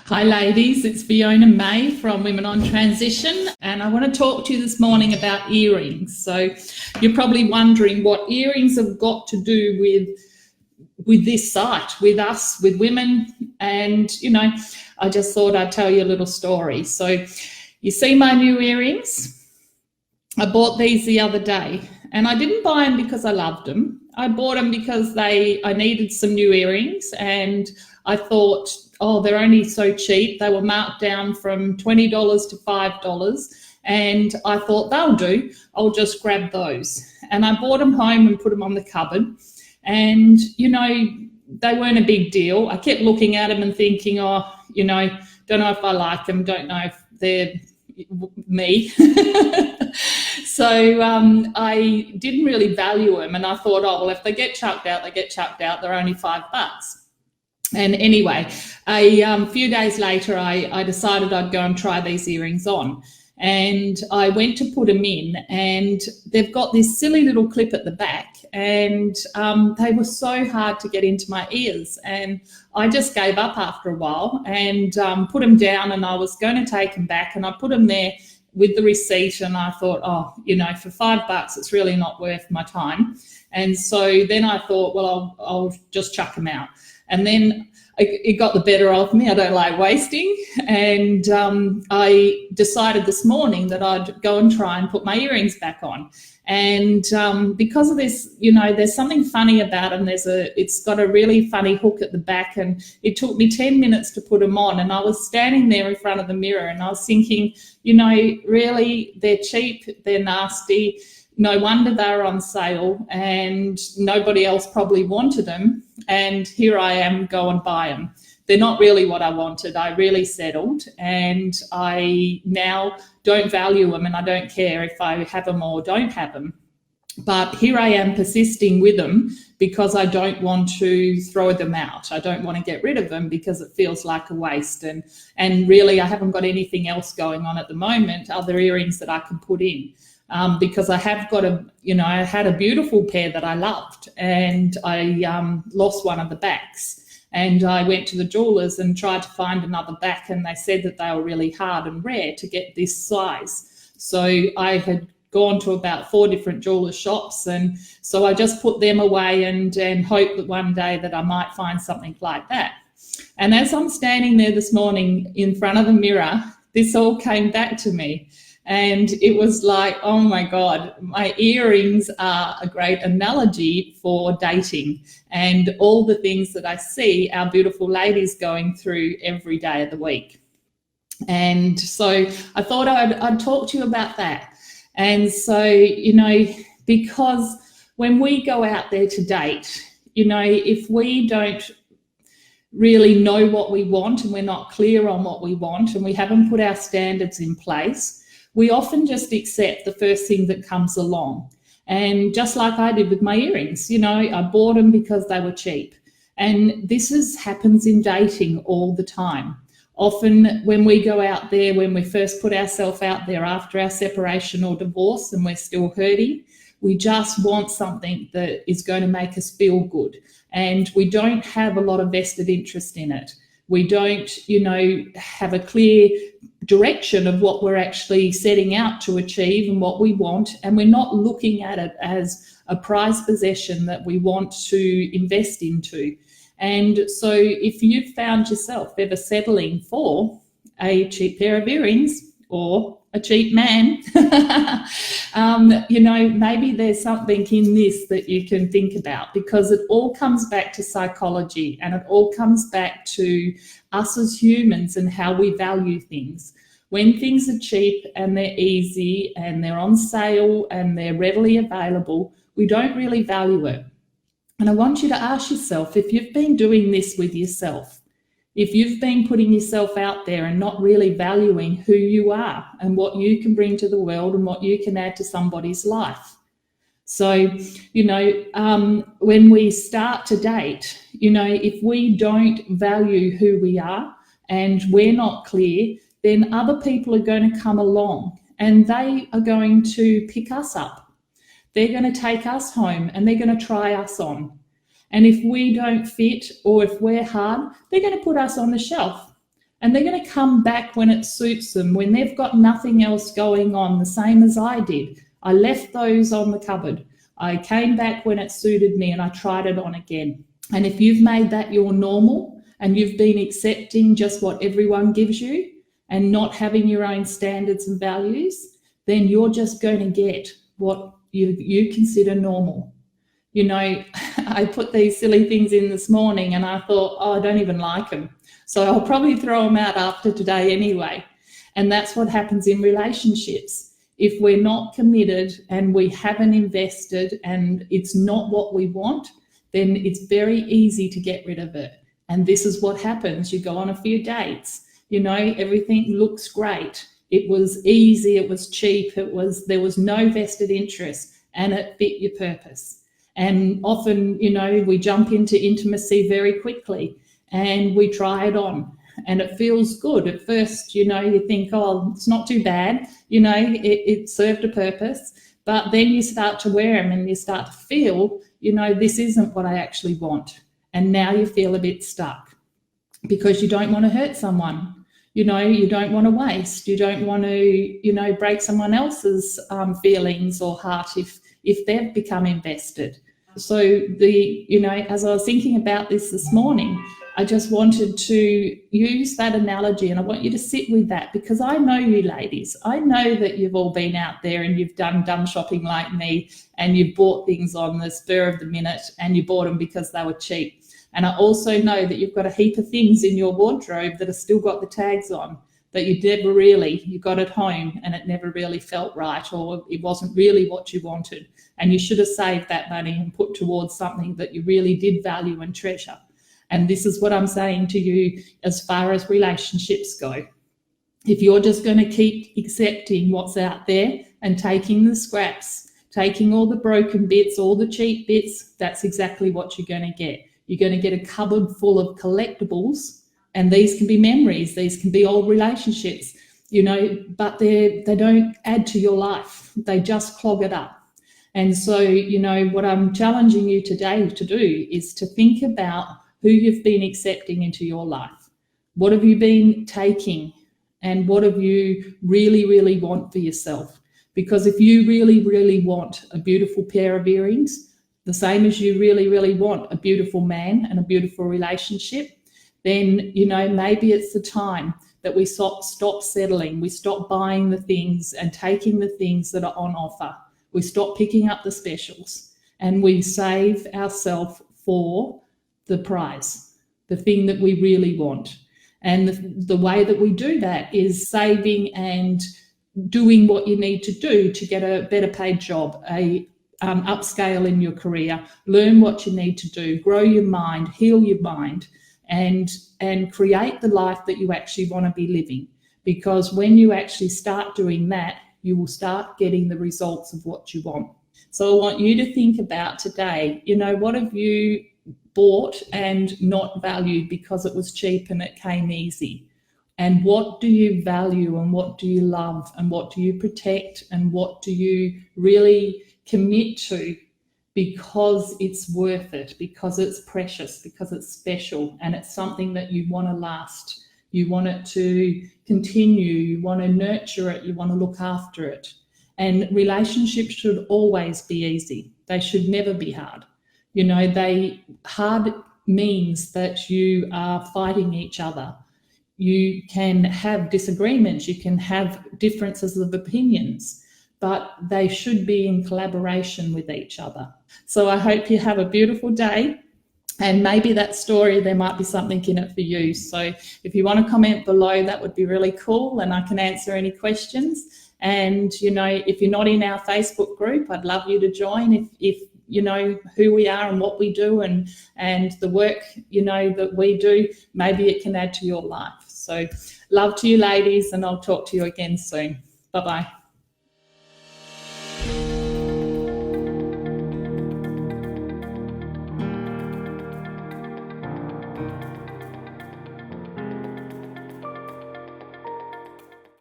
Hi ladies, it's Fiona May from Women on Transition, and I want to talk to you this morning about earrings. So you're probably wondering what earrings have got to do with this site, with us, with women, and I just thought I'd tell you a little story. So you see my new earrings? I bought these the other day, and I didn't buy them because I loved them. I bought them because I needed some new earrings, and I thought, oh, they're only so cheap. They were marked down from $20 to $5, and I thought they'll do. I'll just grab those. And I brought them home and put them on the cupboard, and they weren't a big deal. I kept looking at them and thinking, oh, don't know if I like them, don't know if they're me. So I didn't really value them, and I thought, oh, well, if they get chucked out, they get chucked out. They're only $5. And anyway, a few days later, I decided I'd go and try these earrings on. And I went to put them in, and they've got this silly little clip at the back, and they were so hard to get into my ears. And I just gave up after a while and put them down, and I was going to take them back, and I put them there with the receipt, and I thought, oh, for $5, it's really not worth my time. And so then I thought, well, I'll just chuck them out. And then it got the better of me. I don't like wasting. And I decided this morning that I'd go and try and put my earrings back on. And because of this, there's something funny about them. It's got a really funny hook at the back, and it took me 10 minutes to put them on. And I was standing there in front of the mirror, and I was thinking, really, they're cheap, they're nasty. No wonder they're on sale, and nobody else probably wanted them. And here I am, go and buy them. They're not really what I wanted. I really settled, and I now don't value them, and I don't care if I have them or don't have them. But here I am persisting with them because I don't want to throw them out. I don't want to get rid of them because it feels like a waste. And really, I haven't got anything else going on at the moment, other earrings that I can put in. Because I have got I had a beautiful pair that I loved, and I lost one of the backs. And I went to the jewelers and tried to find another back, and they said that they were really hard and rare to get this size. So I had gone to about 4 different jewelers' shops, and so I just put them away and hope that one day that I might find something like that. And as I'm standing there this morning in front of the mirror, this all came back to me. And it was like, oh my God, my earrings are a great analogy for dating and all the things that I see our beautiful ladies going through every day of the week. And so I thought I'd talk to you about that. And so, because when we go out there to date, if we don't really know what we want, and we're not clear on what we want, and we haven't put our standards in place, we often just accept the first thing that comes along. And just like I did with my earrings, I bought them because they were cheap. And this happens in dating all the time. Often when we go out there, when we first put ourselves out there after our separation or divorce and we're still hurting, we just want something that is going to make us feel good. And we don't have a lot of vested interest in it. We don't, have a clear direction of what we're actually setting out to achieve and what we want. And we're not looking at it as a prized possession that we want to invest into. And so if you've found yourself ever settling for a cheap pair of earrings or a cheap man, maybe there's something in this that you can think about, because it all comes back to psychology, and it all comes back to us as humans and how we value things. When things are cheap and they're easy and they're on sale and they're readily available, we don't really value it. And I want you to ask yourself, if you've been doing this with yourself, if you've been putting yourself out there and not really valuing who you are and what you can bring to the world and what you can add to somebody's life. So, when we start to date, if we don't value who we are and we're not clear, then other people are going to come along and they are going to pick us up. They're going to take us home and they're going to try us on. And if we don't fit or if we're hard, they're going to put us on the shelf. And they're going to come back when it suits them, when they've got nothing else going on, the same as I did. I left those on the cupboard. I came back when it suited me and I tried it on again. And if you've made that your normal and you've been accepting just what everyone gives you and not having your own standards and values, then you're just going to get what you consider normal. You know, I put these silly things in this morning and I thought, oh, I don't even like them. So I'll probably throw them out after today anyway. And that's what happens in relationships. If we're not committed and we haven't invested and it's not what we want, then it's very easy to get rid of it. And this is what happens. You go on a few dates, you know, everything looks great. It was easy, it was cheap, there was no vested interest and it fit your purpose. And often, you know, we jump into intimacy very quickly and we try it on and it feels good. At first, you know, you think, oh, it's not too bad, you know, it served a purpose. But then you start to wear them and you start to feel, you know, this isn't what I actually want. And now you feel a bit stuck because you don't want to hurt someone. You know, you don't want to waste. You don't want to, you know, break someone else's feelings or heart if they've become invested. So you know, as I was thinking about this morning, I just wanted to use that analogy and I want you to sit with that because I know you ladies. I know that you've all been out there and you've done dumb shopping like me and you've bought things on the spur of the minute and you bought them because they were cheap. And I also know that you've got a heap of things in your wardrobe that have still got the tags on that you got at home and it never really felt right or it wasn't really what you wanted. And you should have saved that money and put towards something that you really did value and treasure. And this is what I'm saying to you as far as relationships go. If you're just going to keep accepting what's out there and taking the scraps, taking all the broken bits, all the cheap bits, that's exactly what you're going to get. You're going to get a cupboard full of collectibles, and these can be memories, these can be old relationships, you know, but they don't add to your life. They just clog it up. And so, you know, what I'm challenging you today to do is to think about who you've been accepting into your life. What have you been taking and what have you really, really want for yourself? Because if you really, really want a beautiful pair of earrings, the same as you really, really want a beautiful man and a beautiful relationship, then, you know, maybe it's the time that we stop settling. We stop buying the things and taking the things that are on offer. We stop picking up the specials and we save ourselves for the prize, the thing that we really want. And the way that we do that is saving and doing what you need to do to get a better paid job, upscale in your career, learn what you need to do, grow your mind, heal your mind, and create the life that you actually want to be living. Because when you actually start doing that, you will start getting the results of what you want. So I want you to think about today, you know, what have you bought and not valued because it was cheap and it came easy? And what do you value and what do you love and what do you protect and what do you really commit to because it's worth it, because it's precious, because it's special and it's something that you want to last. You want it to continue, you want to nurture it, you want to look after it. And relationships should always be easy. They should never be hard. You know, hard means that you are fighting each other. You can have disagreements, you can have differences of opinions, but they should be in collaboration with each other. So I hope you have a beautiful day. And maybe that story, there might be something in it for you. So if you want to comment below, that would be really cool and I can answer any questions. And, you know, if you're not in our Facebook group, I'd love you to join if you know who we are and what we do and the work, you know, that we do, maybe it can add to your life. So love to you ladies and I'll talk to you again soon. Bye-bye.